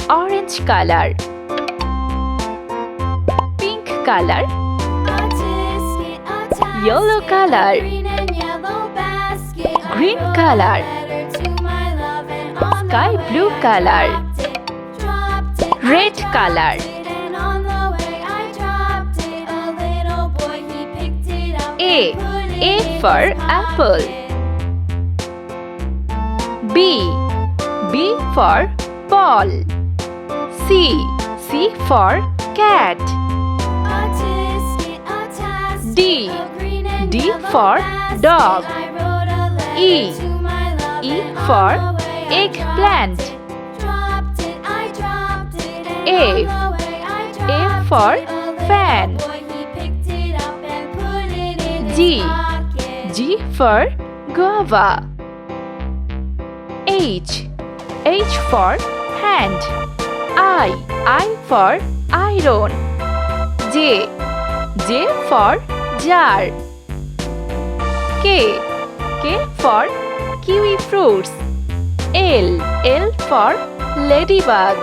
orange color. Pink color. Yellow color. Green color. Sky blue color. Red color. A for apple. B for ball. C for cat. D for dog. E for eggplant. F for fan. G for guava. H for hand. I for iron. J for jar. K for kiwi fruits. L for ladybug.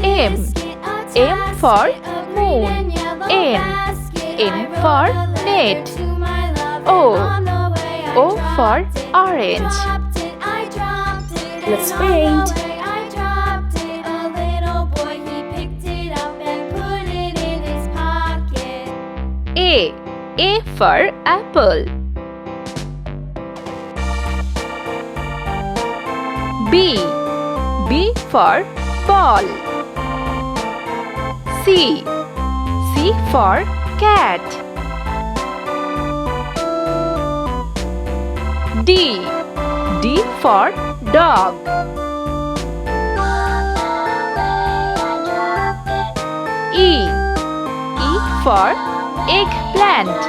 M for moon. N for net. O for orange. Let's paint. A for apple. B for ball. C for cat. D for dog. E for eggplant.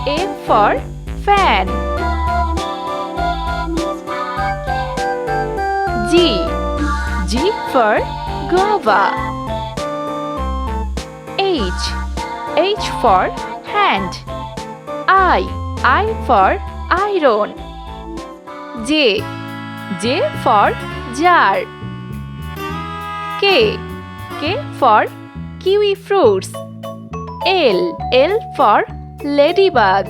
F for fan. G for guava. H for hand. I for iron. J for jar. K for kiwi fruits. L for ladybug.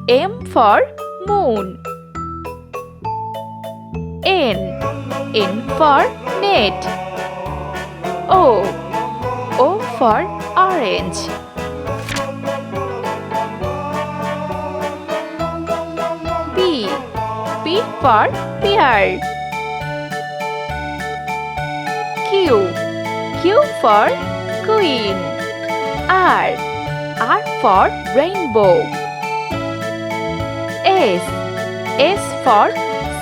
M for moon. N for net. O for orange. P for pear. Q for queen. R for rainbow. S for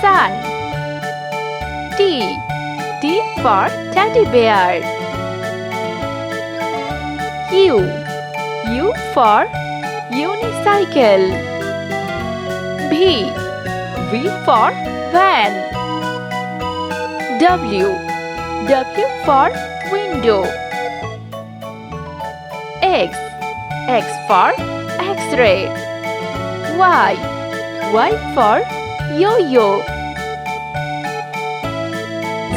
sun. T for teddy bear. U for unicycle. V for van. W for window. X for X-ray. Y for yo-yo.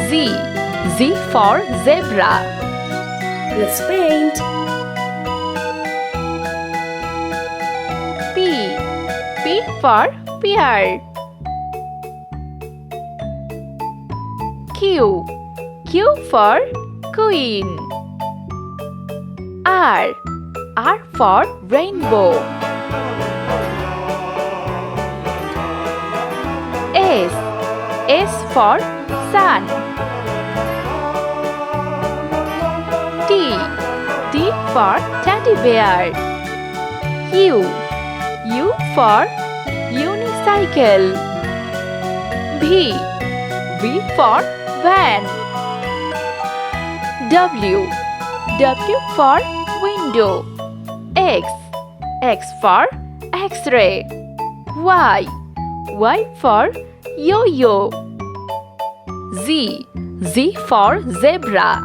Z for zebra. Let's paint. P for pear. Q for queen. R for rainbow. S for sun. T for teddy bear. U for unicycle. V for van. W for window. X for X-ray. Y for yo-yo. Z for zebra.